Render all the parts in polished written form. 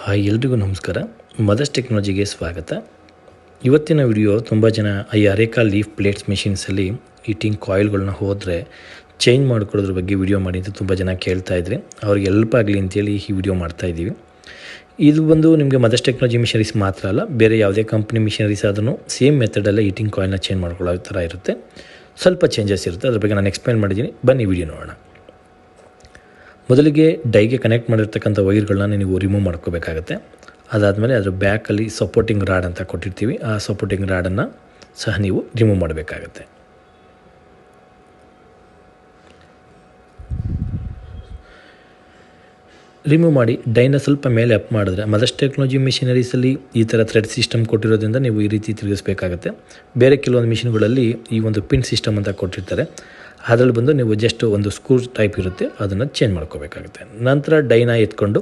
Hi ಎಲ್ರಿಗೂ ನಮಸ್ಕಾರ. Mother's ಟೆಕ್ನಾಲಜಿಗೆ ಸ್ವಾಗತ. ಇವತ್ತಿನ ವಿಡಿಯೋ ತುಂಬ ಜನ ಈ ಅರೇಕಾ ಲೀಫ್ ಪ್ಲೇಟ್ಸ್ ಮೆಷಿನ್ಸಲ್ಲಿ ಹೀಟಿಂಗ್ ಕಾಯಿಲ್ಗಳನ್ನ ಹೋದರೆ ಚೇಂಜ್ ಮಾಡ್ಕೊಳ್ಳೋದ್ರ ಬಗ್ಗೆ ವಿಡಿಯೋ ಮಾಡಿ ಅಂತ ತುಂಬ ಜನ ಕೇಳ್ತಾ ಇದ್ರಿ. ಅವ್ರಿಗೆ ಹೆಲ್ಪ್ ಆಗಲಿ ಅಂತೇಳಿ ಈ ವಿಡಿಯೋ ಮಾಡ್ತಾಯಿದ್ದೀವಿ. ಇದು ಬಂದು ನಿಮಗೆ ಮದರ್ಸ್ ಟೆಕ್ನಾಲಜಿ ಮಿಷನರೀಸ್ ಮಾತ್ರ ಅಲ್ಲ, ಬೇರೆ ಯಾವುದೇ ಕಂಪ್ನಿ ಮಿಷನರೀಸ್ ಆದ್ರೂ ಸೇಮ್ ಮೆಥಡಲ್ಲೇ ಹೀಟಿಂಗ್ ಕಾಯಿಲ್ನ ಚೇಂಜ್ ಮಾಡ್ಕೊಳ್ಳೋ ಥರ ಇರುತ್ತೆ. ಸ್ವಲ್ಪ ಚೇಂಜಸ್ ಇರುತ್ತೆ, ಅದ್ರ ಬಗ್ಗೆ ನಾನು ಎಕ್ಸ್ಪ್ಲೇನ್ ಮಾಡಿದ್ದೀನಿ. ಬನ್ನಿ ವಿಡಿಯೋ ನೋಡೋಣ. ಮೊದಲಿಗೆ ಡೈಗೆ ಕನೆಕ್ಟ್ ಮಾಡಿರ್ತಕ್ಕಂಥ ವೈರ್ಗಳನ್ನ ನೀವು ರಿಮೂವ್ ಮಾಡ್ಕೋಬೇಕಾಗತ್ತೆ. ಅದಾದಮೇಲೆ ಅದರ ಬ್ಯಾಕಲ್ಲಿ ಸಪೋರ್ಟಿಂಗ್ ರಾಡ್ ಅಂತ ಕೊಟ್ಟಿರ್ತೀವಿ, ಆ ಸಪೋರ್ಟಿಂಗ್ ರಾಡನ್ನು ಸಹ ನೀವು ರಿಮೂವ್ ಮಾಡಬೇಕಾಗತ್ತೆ. ರಿಮೂವ್ ಮಾಡಿ ಡೈನ ಸ್ವಲ್ಪ ಮೇಲೆ ಅಪ್ ಮಾಡಿದ್ರೆ, ಮದರ್ಸ್ ಟೆಕ್ನಾಲಜಿ ಮಿಷನರೀಸಲ್ಲಿ ಈ ಥರ ಥ್ರೆಡ್ ಸಿಸ್ಟಮ್ ಕೊಟ್ಟಿರೋದ್ರಿಂದ ನೀವು ಈ ರೀತಿ ತಿರುಗಿಸ್ಬೇಕಾಗತ್ತೆ. ಬೇರೆ ಕೆಲವೊಂದು ಮಿಷಿನ್ಗಳಲ್ಲಿ ಈ ಒಂದು ಪಿನ್ ಸಿಸ್ಟಮ್ ಅಂತ ಕೊಟ್ಟಿರ್ತಾರೆ, ಅದರಲ್ಲಿ ಬಂದು ನೀವು ಜಸ್ಟ್ ಒಂದು ಸ್ಕ್ರೂ ಟೈಪ್ ಇರುತ್ತೆ, ಅದನ್ನು ಚೇಂಜ್ ಮಾಡ್ಕೋಬೇಕಾಗುತ್ತೆ. ನಂತರ ಡೈನ ಎತ್ಕೊಂಡು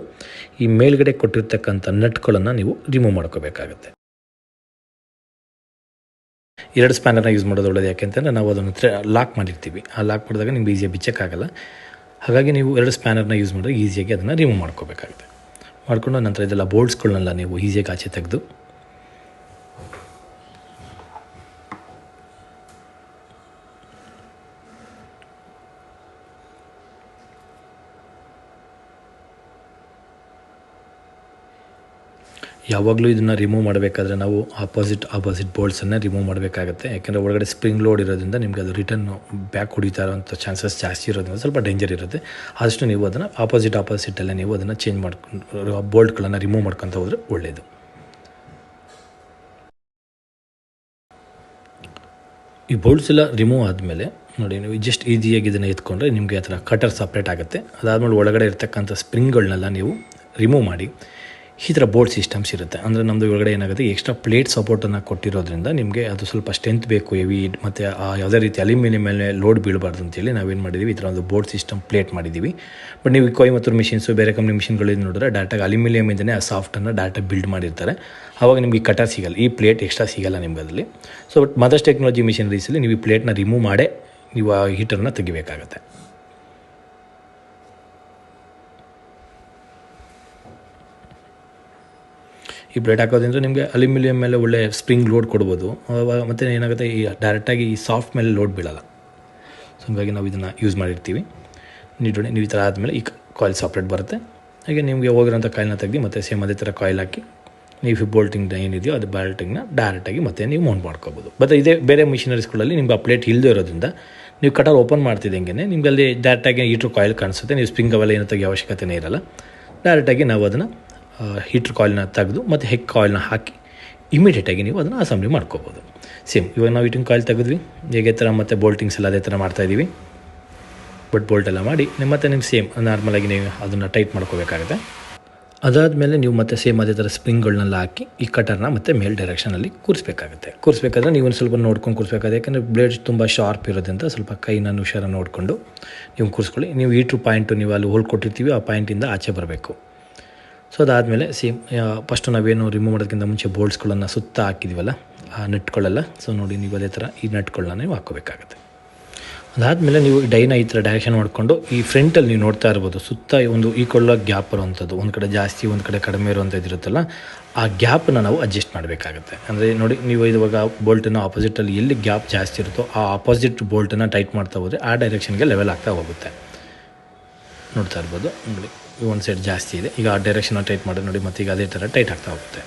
ಈ ಮೇಲ್ಗಡೆ ಕೊಟ್ಟಿರ್ತಕ್ಕಂಥ ನಟ್ಗಳನ್ನು ನೀವು ರಿಮೂವ್ ಮಾಡ್ಕೋಬೇಕಾಗುತ್ತೆ. 2 ಸ್ಪ್ಯಾನರ್ನ ಯೂಸ್ ಮಾಡೋದು ಒಳ್ಳೆಯದು. ಯಾಕೆಂತಂದರೆ ನಾವು ಅದನ್ನು ಲಾಕ್ ಮಾಡಿರ್ತೀವಿ, ಆ ಲಾಕ್ ಮಾಡಿದಾಗ ನಿಮ್ಗೆ ಈಸಿಯಾಗಿ ಬಿಚ್ಚಕ್ಕಾಗಲ್ಲ. ಹಾಗಾಗಿ ನೀವು 2 ಸ್ಪ್ಯಾನರ್ನ ಯೂಸ್ ಮಾಡಿದ್ರೆ ಈಸಿಯಾಗಿ ಅದನ್ನು ರಿಮೂವ್ ಮಾಡ್ಕೋಬೇಕಾಗುತ್ತೆ. ಮಾಡಿಕೊಂಡು ನಂತರ ಇದೆಲ್ಲ ಬೋಲ್ಟ್ಸ್ಗಳನ್ನೆಲ್ಲ ನೀವು ಈಸಿಯಾಗಿ ಆಚೆ ತೆಗೆದು ಯಾವಾಗಲೂ ಇದನ್ನು ರಿಮೂವ್ ಮಾಡಬೇಕಾದ್ರೆ ನಾವು ಆಪೋಸಿಟ್ ಬೋಲ್ಟ್ಸನ್ನು ರಿಮೂವ್ ಮಾಡಬೇಕಾಗುತ್ತೆ. ಯಾಕೆಂದರೆ ಒಳಗಡೆ ಸ್ಪ್ರಿಂಗ್ ಲೋಡ್ ಇರೋದ್ರಿಂದ ನಿಮಗೆ ಅದು ರಿಟರ್ನ್ ಬ್ಯಾಕ್ ಹೊಡಿತಾ ಇರೋಂಥ ಚಾನ್ಸಸ್ ಜಾಸ್ತಿ ಇರೋದ್ರಿಂದ ಸ್ವಲ್ಪ ಡೇಂಜರ್ ಇರುತ್ತೆ. ಆದಷ್ಟು ನೀವು ಅದನ್ನು ಆಪೋಸಿಟಲ್ಲೇ ನೀವು ಅದನ್ನು ಚೇಂಜ್ ಮಾಡ್ಕೊಂಡು ಬೋಲ್ಟ್ಗಳನ್ನು ರಿಮೂವ್ ಮಾಡ್ಕೊತ ಹೋದರೆ ಒಳ್ಳೆಯದು. ಈ ಬೋಲ್ಟ್ಸ್ ಎಲ್ಲ ರಿಮೂವ್ ಆದಮೇಲೆ ನೋಡಿ, ನೀವು ಜಸ್ಟ್ ಈಸಿಯಾಗಿ ಇದನ್ನು ಎತ್ಕೊಂಡ್ರೆ ನಿಮಗೆ ಆ ಥರ ಕಟರ್ ಸಪ್ರೇಟ್ ಆಗುತ್ತೆ. ಅದಾದಮೇಲೆ ಒಳಗಡೆ ಇರ್ತಕ್ಕಂಥ ಸ್ಪ್ರಿಂಗ್ಗಳನ್ನೆಲ್ಲ ನೀವು ರಿಮೂವ್ ಮಾಡಿ ಈ ಥರ ಬೋಲ್ಟ್ ಸಿಸ್ಟಮ್ಸ್ ಇರುತ್ತೆ. ಅಂದರೆ ನಮ್ಮದು ಒಳಗಡೆ ಏನಾಗುತ್ತೆ, ಎಕ್ಸ್ಟ್ರಾ ಪ್ಲೇಟ್ ಸಪೋರ್ಟನ್ನು ಕೊಟ್ಟಿರೋದ್ರಿಂದ ನಿಮಗೆ ಅದು ಸ್ವಲ್ಪ ಸ್ಟ್ರೆಂತ್ ಬೇಕು, ಹೆವಿ, ಮತ್ತು ಯಾವುದೇ ರೀತಿ ಅಲ್ಯೂಮಿನಿಯಂ ಮೇಲೆ ಲೋಡ್ ಬೀಳಬಾರ್ದು ಅಂತೇಳಿ ನಾವೇನು ಮಾಡಿದ್ದೀವಿ, ಈ ಥರ ಒಂದು ಬೋಲ್ಟ್ ಸಿಸ್ಟಮ್ ಪ್ಲೇಟ್ ಮಾಡಿದ್ದೀವಿ. ಬಟ್ ನೀವು ಕೊಯಮತ್ತೂರು ಮಿಷಿನ್ಸು ಬೇರೆ ಕಂಪ್ನಿ ಮಿಷಿನ್ಗಳಿಂದ ನೋಡಿದ್ರೆ ಡೈರೆಕ್ಟಾಗಿ ಅಲ್ಯೂಮಿನಿಯಮಿಂದನೇ ಆ ಸಾಫ್ಟನ್ನು ಡೈರೆಕ್ಟಾಗಿ ಬಿಲ್ಡ್ ಮಾಡಿರ್ತಾರೆ. ಆವಾಗ ನಿಮಗೆ ಕಟರ್ ಸಿಗಲ್ಲ, ಈ ಪ್ಲೇಟ್ ಎಕ್ಸ್ಟ್ರಾ ಸಿಗಲ್ಲ ನಿಮ್ಗೆ ಅದರಲ್ಲಿ. ಸೊ ಬಟ್ ಮದರ್ಸ್ ಟೆಕ್ನಾಲಜಿ ಮಿಷಿನರೀಸಲ್ಲಿ ನೀವು ಈ ಪ್ಲೇಟ್ನ ರಿಮೂವ್ ಮಾಡೇ ನೀವು ಆ ಹೀಟರ್ನ ತೆಗಿಬೇಕಾಗತ್ತೆ. ಈ ಪ್ಲೇಟ್ ಹಾಕೋದ್ರಿಂದ ನಿಮಗೆ ಅಲ್ಯೂಮಿನಿಯಂ ಮೇಲೆ ಒಳ್ಳೆ ಸ್ಪ್ರಿಂಗ್ ಲೋಡ್ ಕೊಡ್ಬೋದು. ಮತ್ತು ಏನಾಗುತ್ತೆ, ಈ ಡೈರೆಕ್ಟಾಗಿ ಈ ಸಾಫ್ಟ್ ಮೇಲೆ ಲೋಡ್ ಬೀಳಲ್ಲ. ಸೊ ಹಾಗಾಗಿ ನಾವು ಇದನ್ನು ಯೂಸ್ ಮಾಡಿರ್ತೀವಿ. ನೀವು ಈ ಥರ ಆದಮೇಲೆ ಈ ಕಾಯಿಲ್ ಸಪ್ರೇಟ್ ಬರುತ್ತೆ. ಹಾಗೆ ನಿಮಗೆ ಹೋಗಿರೋಂಥ ಕಾಯಿಲ್ನ ತೆಗೆದು ಮತ್ತೆ ಸೇಮ್ ಅದೇ ಥರ ಕಾಯಿಲ್ ಹಾಕಿ ನೀವು ಬೋಲ್ಟಿಂಗ್ ಏನಿದೆಯೋ ಅದು ಬೋಲ್ಟಿಂಗ್ನ ಡೈರೆಕ್ಟಾಗಿ ಮತ್ತೆ ನೀವು ಮೌಂಟ್ ಮಾಡ್ಕೋಬೋದು. ಮತ್ತು ಇದೇ ಬೇರೆ ಮಿಷಿನರೀಸ್ಗಳಲ್ಲಿ ನಿಮ್ಗೆ ಆ ಪ್ಲೇಟ್ ಇಲ್ಲದೆ ಇರೋದ್ರಿಂದ ನೀವು ಕಟರ್ ಓಪನ್ ಮಾಡ್ತಿದ್ದಂಗೆ ನಿಮ್ಗೆ ಅಲ್ಲಿ ಡೈರೆಕ್ಟಾಗಿ ಹೀಟ್ರ್ ಕಾಯಿಲ್ ಕಾಣಿಸುತ್ತೆ. ನೀವು ಸ್ಪ್ರಿಂಗ್ ಅವೆಲ್ಲ ಏನೋ ತೆಗಿಯೋ ಅವಶ್ಯಕತೆಯೇ ಇರಲ್ಲ. ಡೈರೆಕ್ಟಾಗಿ ನಾವು ಅದನ್ನು ಹೀಟ್ರ್ ಕಾಯಿಲ್ನ ತೆಗೆದು ಮತ್ತು ಹೆಗ್ ಕಾಯಿಲ್ನ ಹಾಕಿ ಇಮಿಡಿಯೇಟಾಗಿ ನೀವು ಅದನ್ನು ಅಸೆಂಬ್ಲಿ ಮಾಡ್ಕೋಬೋದು. ಸೇಮ್ ಇವಾಗ ನಾವು ಹೀಟಿಂಗ್ ಕಾಯಿಲ್ ತೆಗೆದ್ವಿ, ಹೇಗೆ ಥರ ಮತ್ತು ಬೋಲ್ಟಿಂಗ್ಸ್ ಎಲ್ಲ ಅದೇ ಥರ ಮಾಡ್ತಾಯಿದ್ದೀವಿ. ಬಟ್ ಬೋಲ್ಟ್ ಎಲ್ಲ ಮಾಡಿ ಮತ್ತು ನೀವು ಸೇಮ್ ನಾರ್ಮಲಾಗಿ ನೀವು ಅದನ್ನು ಟೈಟ್ ಮಾಡ್ಕೋಬೇಕಾಗುತ್ತೆ. ಅದಾದಮೇಲೆ ನೀವು ಮತ್ತೆ ಸೇಮ್ ಅದೇ ಥರ ಸ್ಪ್ರಿಂಗ್ಗಳನ್ನೆಲ್ಲ ಹಾಕಿ ಈ ಕಟರ್ನ ಮತ್ತು ಮೇಲ್ ಡೈರೆಕ್ಷನಲ್ಲಿ ಕೂರಿಸ್ಬೇಕಾದ್ರೆ ನೀವು ಒಂದು ಸ್ವಲ್ಪ ನೋಡ್ಕೊಂಡು ಕೂರಿಸ್ಬೇಕಾಗುತ್ತೆ. ಯಾಕಂದರೆ ಬ್ಲೇಡ್ಸ್ ತುಂಬ ಶಾರ್ಪ್ ಇರೋದ್ರಿಂದ ಸ್ವಲ್ಪ ಕೈನ ಹುಷಾರ ನೋಡಿಕೊಂಡು ನೀವು ಕೂರಿಸ್ಕೊಳ್ಳಿ. ನೀವು ಹೀಟ್ರ್ ಪಾಯಿಂಟು ನೀವು ಅಲ್ಲಿ ಹೋಲ್ ಕೊಟ್ಟಿರ್ತೀವಿ, ಆ ಪಾಯಿಂಟಿಂದ ಆಚೆ ಬರಬೇಕು. ಸೊ ಅದಾದಮೇಲೆ ಸೇಮ್ ಫಸ್ಟು ನಾವೇನು ರಿಮೂವ್ ಮಾಡೋದಕ್ಕಿಂತ ಮುಂಚೆ ಬೋಲ್ಟ್ಸ್ಗಳನ್ನು ಸುತ್ತ ಹಾಕಿದ್ದೀವಲ್ಲ, ಆ ನಟ್ಗಳೆಲ್ಲ, ಸೊ ನೋಡಿ ನೀವು ಅದೇ ಥರ ಈ ನಟ್ಗಳನ್ನ ನೀವು ಹಾಕ್ಕೋಬೇಕಾಗುತ್ತೆ. ಅದಾದಮೇಲೆ ನೀವು ಡೈನ ಈ ಥರ ಡೈರೆಕ್ಷನ್ ಮಾಡಿಕೊಂಡು ಈ ಫ್ರಂಟಲ್ಲಿ ನೀವು ನೋಡ್ತಾ ಇರ್ಬೋದು, ಸುತ್ತ ಒಂದು ಈಕ್ವಲ್ ಗ್ಯಾಪ್ ಇರುವಂಥದ್ದು, ಒಂದು ಕಡೆ ಜಾಸ್ತಿ ಒಂದು ಕಡೆ ಕಡಿಮೆ ಇರುವಂಥದ್ದು ಇರುತ್ತಲ್ಲ, ಆ ಗ್ಯಾಪನ್ನು ನಾವು ಅಡ್ಜಸ್ಟ್ ಮಾಡಬೇಕಾಗುತ್ತೆ. ಅಂದರೆ ನೋಡಿ, ನೀವು ಇವಾಗ ಬೋಲ್ಟನ್ನು ಆಪೋಸಿಟಲ್ಲಿ ಎಲ್ಲಿ ಗ್ಯಾಪ್ ಜಾಸ್ತಿ ಇರುತ್ತೋ ಆ ಆಪೋಸಿಟ್ ಬೋಲ್ಟನ್ನು ಟೈಟ್ ಮಾಡ್ತಾ ಹೋದರೆ ಆ ಡೈರೆಕ್ಷನ್ಗೆ ಲೆವೆಲ್ ಆಗ್ತಾ ಹೋಗುತ್ತೆ. ನೋಡ್ತಾ ಇರ್ಬೋದು, ನೋಡಿ ಒಂದು ಸೈಡ್ ಜಾಸ್ತಿ ಇದೆ, ಈಗ ಆ ಡೈರೆಕ್ಷನ್ನ ಟೈಟ್ ಮಾಡಿ ನೋಡಿ, ಮತ್ತು ಈಗ ಅದೇ ಥರ ಟೈಟ್ ಆಗ್ತಾ ಹೋಗುತ್ತೆ.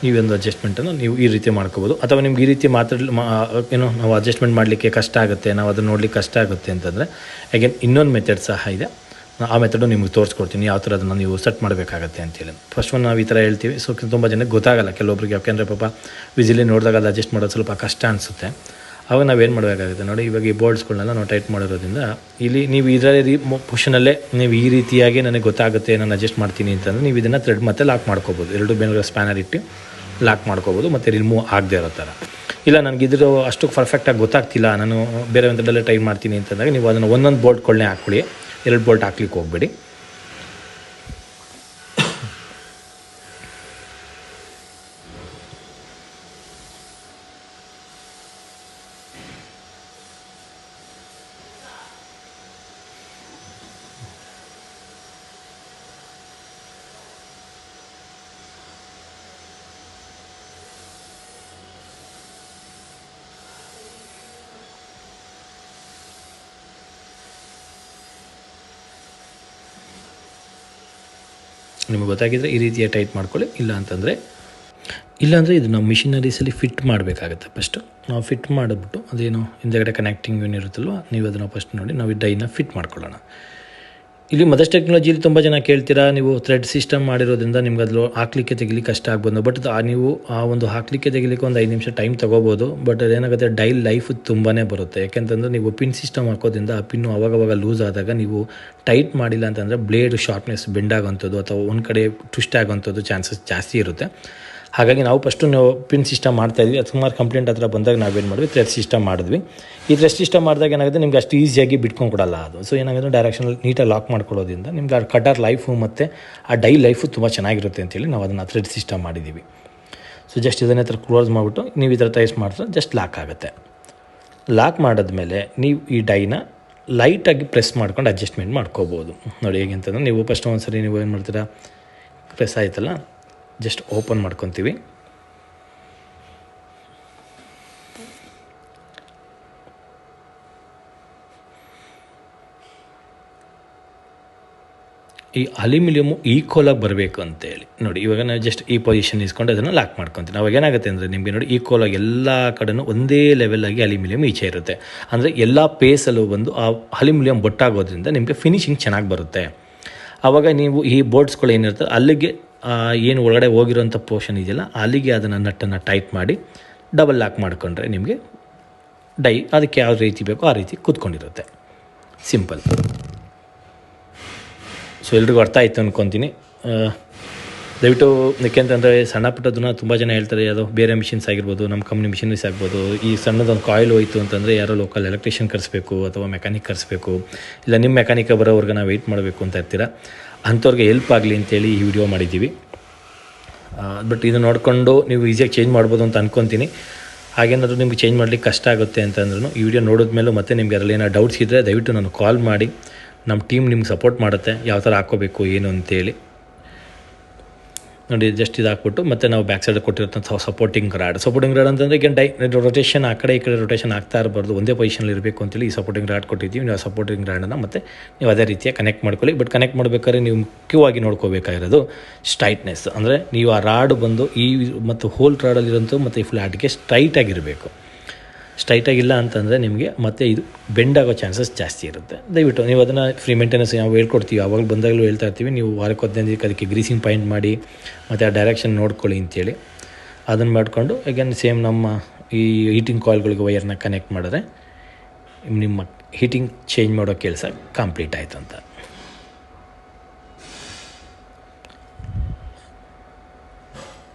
ನೀವೊಂದು ಅಡ್ಜಸ್ಟ್ಮೆಂಟನ್ನು ನೀವು ಈ ರೀತಿ ಮಾಡ್ಕೋಬೋದು. ಅಥವಾ ನಿಮ್ಗೆ ಈ ರೀತಿ ಏನೋ ನಾವು ಅಡ್ಜಸ್ಟ್ಮೆಂಟ್ ಮಾಡಲಿಕ್ಕೆ ಕಷ್ಟ ಆಗುತ್ತೆ, ನಾವು ಅದನ್ನು ನೋಡಲಿಕ್ಕೆ ಕಷ್ಟ ಆಗುತ್ತೆ ಅಂತಂದರೆ ಅಗೇನ್ ಇನ್ನೊಂದು ಮೆಥಡ್ ಸಹ ಇದೆ. ಆ ಮೆಥಡು ನಿಮಗೆ ತೋರಿಸ್ಕೊಡ್ತೀನಿ, ಯಾವ ಥರ ಅದನ್ನು ನೀವು ಸೆಟ್ ಮಾಡಬೇಕಾಗತ್ತೆ ಅಂತೇಳಿ. ಫಸ್ಟ್ ಒಂದು ನಾವು ಈ ಥರ ಹೇಳ್ತೀವಿ. ಸೊ ತುಂಬ ಜನಕ್ಕೆ ಗೊತ್ತಾಗಲ್ಲ ಕೆಲವೊಬ್ರಿಗೆ, ಯಾಕೆಂದರೆ ಪಾಪ ವಿಸಿಲಿ ನೋಡಿದಾಗ ಅದು ಅಡ್ಜಸ್ಟ್ ಮಾಡೋದು ಸ್ವಲ್ಪ ಕಷ್ಟ ಅನಿಸುತ್ತೆ. ಆವಾಗ ನಾವೇನು ಮಾಡಬೇಕಾಗುತ್ತೆ ನೋಡಿ, ಇವಾಗ ಈ ಬೋಲ್ಟ್ಸ್ಗಳನ್ನೆಲ್ಲ ನಾವು ಟೈಟ್ ಮಾಡಿರೋದ್ರಿಂದ ಇಲ್ಲಿ ನೀವು ಇದರಲ್ಲಿ ಪೊಷನಲ್ಲೇ ನೀವು ಈ ರೀತಿಯಾಗಿ ನನಗೆ ಗೊತ್ತಾಗುತ್ತೆ, ನಾನು ಅಡ್ಜಸ್ಟ್ ಮಾಡ್ತೀನಿ ಅಂತಂದರೆ ನೀವು ಇದನ್ನು ಥ್ರೆಡ್ ಮತ್ತೆ ಲಾಕ್ ಮಾಡ್ಕೋಬೋದು. 2 ಬೇರೆ ಸ್ಪ್ಯಾನರ್ ಇಟ್ಟು ಲಾಕ್ ಮಾಡ್ಕೋಬೋದು, ಮತ್ತು ರಿಮೂವ್ ಆಗದೆ ಇರೋ ಥರ. ಇಲ್ಲ ನನಗಿದ್ರು ಅಷ್ಟು ಪರ್ಫೆಕ್ಟಾಗಿ ಗೊತ್ತಾಗ್ತಿಲ್ಲ, ನಾನು ಬೇರೆ ಒಂದರಲ್ಲೇ ಟ್ರೈ ಮಾಡ್ತೀನಿ ಅಂತಂದಾಗ ನೀವು ಅದನ್ನು ಒಂದೊಂದು ಬೋಲ್ಟ್ಗಳನ್ನೇ ಹಾಕ್ಬಿಡಿ, 2 ಬೋಲ್ಟ್ ಹಾಕ್ಲಿಕ್ಕೆ ಹೋಗಬೇಡಿ. ನಿಮಗೆ ಗೊತ್ತಾಗಿದ್ದರೆ ಈ ರೀತಿಯ ಟೈಟ್ ಮಾಡ್ಕೊಳ್ಳಿ. ಇಲ್ಲಾಂದರೆ ಇದು ನಾವು ಮಿಷಿನರೀಸಲ್ಲಿ ಫಿಟ್ ಮಾಡಬೇಕಾಗತ್ತೆ. ಫಸ್ಟು ನಾವು ಫಿಟ್ ಮಾಡಿಬಿಟ್ಟು ಅದೇನು ಹಿಂದೆಗಡೆ ಕನೆಕ್ಟಿಂಗ್ ಏನಿರುತ್ತಲ್ವ, ನೀವು ಅದನ್ನು ಫಸ್ಟ್ ನೋಡಿ ನಾವು ಈ ಡೈನ ಫಿಟ್ ಮಾಡ್ಕೊಳ್ಳೋಣ. ಇಲ್ಲಿ ಮದರ್ಸ್ ಟೆಕ್ನಾಲಜಿಲಿ ತುಂಬ ಜನ ಕೇಳ್ತೀರಾ, ನೀವು ಥ್ರೆಡ್ ಸಿಸ್ಟಮ್ ಮಾಡಿರೋದ್ರಿಂದ ನಿಮ್ಗೆ ಅದು ಹಾಕ್ಲಿಕ್ಕೆ ತೆಗಿಲಿಕ್ಕೆ ಕಷ್ಟ ಆಗ್ಬೋದು. ಬಟ್ ನೀವು ಆ ಒಂದು ಹಾಕಲಿಕ್ಕೆ ತೆಗಿಲಿಕ್ಕೆ ಒಂದು 5 ನಿಮಿಷ ಟೈಮ್ ತೊಗೋಬೋದು. ಬಟ್ ಅದೇನಾಗುತ್ತೆ, ಡೈ ಲೈಫ್ ತುಂಬಾ ಬರುತ್ತೆ. ಯಾಕೆಂತಂದರೆ ನೀವು ಪಿನ್ ಸಿಸ್ಟಮ್ ಹಾಕೋದ್ರಿಂದ ಆ ಪಿನ್ನು ಅವಾಗವಾಗ ಲೂಸ್ ಆದಾಗ ನೀವು ಟೈಟ್ ಮಾಡಿಲ್ಲ ಅಂತಂದರೆ ಬ್ಲೇಡ್ ಶಾರ್ಪ್ನೆಸ್ ಬೆಂಡ್ ಆಗೋಂಥದ್ದು ಅಥವಾ ಒಂದು ಕಡೆ ಟ್ವಿಸ್ಟ್ ಆಗೋಂಥದ್ದು ಚಾನ್ಸಸ್ ಜಾಸ್ತಿ ಇರುತ್ತೆ. ಹಾಗಾಗಿ ನಾವು ಫಸ್ಟು ನಾವು ಪಿನ್ ಸಿಸ್ಟಮ್ ಮಾಡ್ತಾಯಿದ್ವಿ. ಅದು ಸುಮಾರು ಕಂಪ್ಲೇಂಟ್ ಹತ್ರ ಬಂದಾಗ ನಾವೇನು ಮಾಡಿದ್ವಿ, ಥ್ರೆಡ್ ಸಿಸ್ಟಮ್ ಮಾಡಿದ್ವಿ. ಈ ಥ್ರೆಡ್ ಸಿಸ್ಟಮ್ ಮಾಡಿದಾಗ ಏನಾಗುತ್ತೆ, ನಿಮ್ಗೆ ಅಷ್ಟು ಈಸಿಯಾಗಿ ಬಿಟ್ಕೊಂಡು ಕೊಡಲ್ಲ ಅದು. ಸೊ ಏನಾಗುತ್ತೆ, ಡೈರೆಕ್ಷನಲ್ಲಿ ನೀಟಾಗಿ ಲಾಕ್ ಮಾಡ್ಕೊಳ್ಳೋದ್ರಿಂದ ನಿಮ್ಗೆ ಆ ಕಟರ್ ಲೈಫು ಮತ್ತು ಆ ಡೈ ಲೈಫು ತುಂಬ ಚೆನ್ನಾಗಿರುತ್ತೆ ಅಂತೇಳಿ ನಾವು ಅದನ್ನು ಥ್ರೆಡ್ ಸಿಸ್ಟಮ್ ಮಾಡಿದ್ದೀವಿ. ಸೊ ಜಸ್ಟ್ ಇದನ್ನೇ ಥರ ಕ್ಲೋಸ್ ಮಾಡಿಬಿಟ್ಟು ನೀವು ಈ ಥರ ಟೈಸ್ ಮಾಡಿದ್ರೆ ಜಸ್ಟ್ ಲಾಕ್ ಆಗುತ್ತೆ. ಲಾಕ್ ಮಾಡಿದ್ಮೇಲೆ ನೀವು ಈ ಡೈನ ಲೈಟಾಗಿ ಪ್ರೆಸ್ ಮಾಡ್ಕೊಂಡು ಅಡ್ಜಸ್ಟ್ಮೆಂಟ್ ಮಾಡ್ಕೋಬೋದು. ನೋಡಿ ಹೇಗೆ ಅಂತಂದರೆ, ನೀವು ಫಸ್ಟ್ ಒಂದ್ಸರಿ ನೀವು ಏನು ಮಾಡ್ತೀರಾ, ಪ್ರೆಸ್ ಆಯ್ತಲ್ಲ, ಜಸ್ಟ್ ಓಪನ್ ಮಾಡ್ಕೊತೀವಿ. ಈ ಅಲ್ಯೂಮಿನಿಯಮು ಈಕ್ವಲಾಗಿ ಬರಬೇಕು ಅಂತೇಳಿ ನೋಡಿ. ಇವಾಗ ನಾವು ಜಸ್ಟ್ ಈ ಪೊಸಿಷನ್ ಇಸ್ಕೊಂಡು ಅದನ್ನು ಲಾಕ್ ಮಾಡ್ಕೊತೀವಿ. ಅವಾಗ ಏನಾಗುತ್ತೆ ಅಂದರೆ, ನಿಮಗೆ ನೋಡಿ ಈಕ್ವಲಾಗಿ ಎಲ್ಲ ಕಡೆನೂ ಒಂದೇ ಲೆವೆಲಾಗಿ ಅಲ್ಯೂಮಿನಿಯಮ್ ಈಚೆ ಇರುತ್ತೆ. ಅಂದರೆ ಎಲ್ಲ ಪೇಸಲ್ಲೂ ಬಂದು ಆ ಅಲ್ಯೂಮಿನಿಯಮ್ ಬೊಟ್ಟಾಗೋದ್ರಿಂದ ನಿಮಗೆ ಫಿನಿಶಿಂಗ್ ಚೆನ್ನಾಗಿ ಬರುತ್ತೆ. ಆವಾಗ ನೀವು ಈ ಬೋರ್ಡ್ಸ್ಗಳು ಏನಿರ್ತದೆ ಅಲ್ಲಿಗೆ ಏನು ಒಳಗಡೆ ಹೋಗಿರೋಂಥ ಪೋರ್ಷನ್ ಇದೆಯಲ್ಲ, ಅಲ್ಲಿಗೆ ಅದನ್ನು ನಟ್ಟನ್ನು ಟೈಟ್ ಮಾಡಿ ಡಬಲ್ ಲಾಕ್ ಮಾಡಿಕೊಂಡ್ರೆ ನಿಮಗೆ ಡೈ ಅದಕ್ಕೆ ಯಾವ ರೀತಿ ಬೇಕೋ ಆ ರೀತಿ ಕೂತ್ಕೊಂಡಿರುತ್ತೆ. ಸಿಂಪಲ್. ಸೊ ಎಲ್ರಿಗೂ ಅರ್ಥ ಆಯಿತು ಅಂದ್ಕೊತೀನಿ. ದಯವಿಟ್ಟು ಯಾಕೆಂತಂದರೆ ಸಣ್ಣ ಪುಟ್ಟದನ್ನ ತುಂಬ ಜನ ಹೇಳ್ತಾರೆ, ಯಾವುದೋ ಬೇರೆ ಮಿಷಿನ್ಸ್ ಆಗಿರ್ಬೋದು, ನಮ್ಮ ಕಂಪ್ನಿ ಮಿಷಿನರೀಸ್ ಆಗ್ಬೋದು, ಈ ಸಣ್ಣದೊಂದು ಕಾಯಿಲ್ ಹೋಯಿತು ಅಂತಂದರೆ ಯಾರೋ ಲೋಕಲ್ ಎಲೆಕ್ಟ್ರಿಷಿಯನ್ ಕರೆಸ್ಬೇಕು ಅಥವಾ ಮೆಕ್ಯಾನಿಕ್ ಕರೆಸ್ಬೇಕು, ಇಲ್ಲ ನಿಮ್ಮ ಮೆಕ್ಯಾನಿಕ್ ಬರೋವ್ರಿಗೆ ನಾವು ವೆಯ್ಟ್ ಮಾಡಬೇಕು ಅಂತ ಇರ್ತೀರ. ಅಂಥವ್ರಿಗೆ ಹೆಲ್ಪ್ ಆಗಲಿ ಅಂತೇಳಿ ಈ ವಿಡಿಯೋ ಮಾಡಿದ್ದೀವಿ. ಬಟ್ ಇದು ನೋಡಿಕೊಂಡು ನೀವು ಈಸಿಯಾಗಿ ಚೇಂಜ್ ಮಾಡ್ಬೋದು ಅಂತ ಅಂದ್ಕೊತೀನಿ. ಹಾಗೇನಾದರೂ ನಿಮ್ಗೆ ಚೇಂಜ್ ಮಾಡಲಿಕ್ಕೆ ಕಷ್ಟ ಆಗುತ್ತೆ ಅಂತಂದ್ರೂ ಈ ವಿಡಿಯೋ ನೋಡಿದ್ಮೇಲೂ ಮತ್ತೆ ನಿಮ್ಗೆ ಅದರಲ್ಲಿ ಏನೋ ಡೌಟ್ಸ್ ಇದ್ದರೆ ದಯವಿಟ್ಟು ನಾನು ಕಾಲ್ ಮಾಡಿ, ನಮ್ಮ ಟೀಮ್ ನಿಮ್ಗೆ ಸಪೋರ್ಟ್ ಮಾಡುತ್ತೆ ಯಾವ ಥರ ಹಾಕ್ಕೋಬೇಕು ಏನು ಅಂತೇಳಿ. ನೋಡಿ ಜಸ್ಟ್ ಇದು ಹಾಕ್ಬಿಟ್ಟು ಮತ್ತು ನಾವು ಬ್ಯಾಕ್ ಸೈಡ್ ಕೊಟ್ಟಿರೋಂಥ ಸಪೋರ್ಟಿಂಗ್ ರಾಡ್ ಅಂತಂದರೆ ಈಗ ರೊಟೇಷನ್ ಆ ಕಡೆ ಈ ಕಡೆ ರೊಟೇಷನ್ ಆಗ್ತಾ ಇರಬಾರ್ದು, ಒಂದೇ ಪೊಸಿಷನಲ್ಲಿ ಇರಬೇಕು ಅಂತೇಳಿ ಈ ಸಪೋರ್ಟಿಂಗ್ ರಾಡ್ ಕೊಟ್ಟಿದ್ದೀವಿ. ನೀವು ಆ ಸಪೋರ್ಟಿಂಗ್ ರಾಡನ್ನು ಮತ್ತು ನೀವು ಅದೇ ರೀತಿಯ ಕನೆಕ್ಟ್ ಮಾಡ್ಕೊಳ್ಳಿ. ಬಟ್ ಕನೆಕ್ಟ್ ಮಾಡಬೇಕಾದ್ರೆ ನೀವು ಮುಖ್ಯವಾಗಿ ನೋಡ್ಕೋಬೇಕಾಗಿರೋದು ಸ್ಟ್ರೈಟ್ನೆಸ್. ಅಂದರೆ ನೀವು ಆ ರಾಡ್ ಬಂದು ಈ ಮತ್ತು ಹೋಲ್ ರಾಡಲ್ಲಿರೋಂಥ ಮತ್ತು ಈ ಫ್ಲ್ಯಾಟ್ಗೆ ಸ್ಟ್ರೈಟಾಗಿರಬೇಕು. ಸ್ಟ್ರೈಟಾಗಿಲ್ಲ ಅಂತಂದರೆ ನಿಮಗೆ ಮತ್ತೆ ಇದು ಬೆಂಡ್ ಆಗೋ ಚಾನ್ಸಸ್ ಜಾಸ್ತಿ ಇರುತ್ತೆ. ದಯವಿಟ್ಟು ನೀವು ಅದನ್ನು ಫ್ರೀ ಮೇಂಟೆನೆನ್ಸ್ ನಾವು ಹೇಳ್ಕೊಡ್ತೀವಿ, ಆವಾಗ ಬಂದಾಗಲೂ ಹೇಳ್ತಾ ಇರ್ತೀವಿ, ನೀವು ವಾರಕ್ಕೆ 15 ದಿನಕ್ಕೆ ಅದಕ್ಕೆ ಗ್ರೀಸಿಂಗ್ ಪಾಯಿಂಟ್ ಮಾಡಿ ಮತ್ತು ಆ ಡೈರೆಕ್ಷನ್ ನೋಡ್ಕೊಳ್ಳಿ ಅಂತೇಳಿ. ಅದನ್ನು ಮಾಡಿಕೊಂಡು ಅಗೇನ್ ಸೇಮ್ ನಮ್ಮ ಈ ಹೀಟಿಂಗ್ ಕಾಯಿಲ್ಗಳಿಗೆ ವೈರ್ನ ಕನೆಕ್ಟ್ ಮಾಡಿದ್ರೆ ನಿಮ್ಮ ಹೀಟಿಂಗ್ ಚೇಂಜ್ ಮಾಡೋ ಕೆಲಸ ಕಂಪ್ಲೀಟ್ ಆಯಿತು ಅಂತ.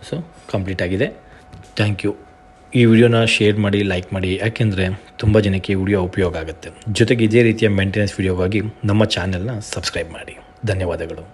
ಸೊ ಕಂಪ್ಲೀಟ್ ಆಗಿದೆ. Thank you. ಈ ವಿಡಿಯೋನ ಶೇರ್ ಮಾಡಿ, ಲೈಕ್ ಮಾಡಿ, ಯಾಕೆಂದರೆ ತುಂಬ ಜನಕ್ಕೆ ಈ ವಿಡಿಯೋ ಉಪಯೋಗ ಆಗುತ್ತೆ. ಜೊತೆಗೆ ಇದೇ ರೀತಿಯ ಮೇಂಟೆನೆನ್ಸ್ ವಿಡಿಯೋಗಾಗಿ ನಮ್ಮ ಚಾನೆಲ್ನ ಸಬ್ಸ್ಕ್ರೈಬ್ ಮಾಡಿ. ಧನ್ಯವಾದಗಳು.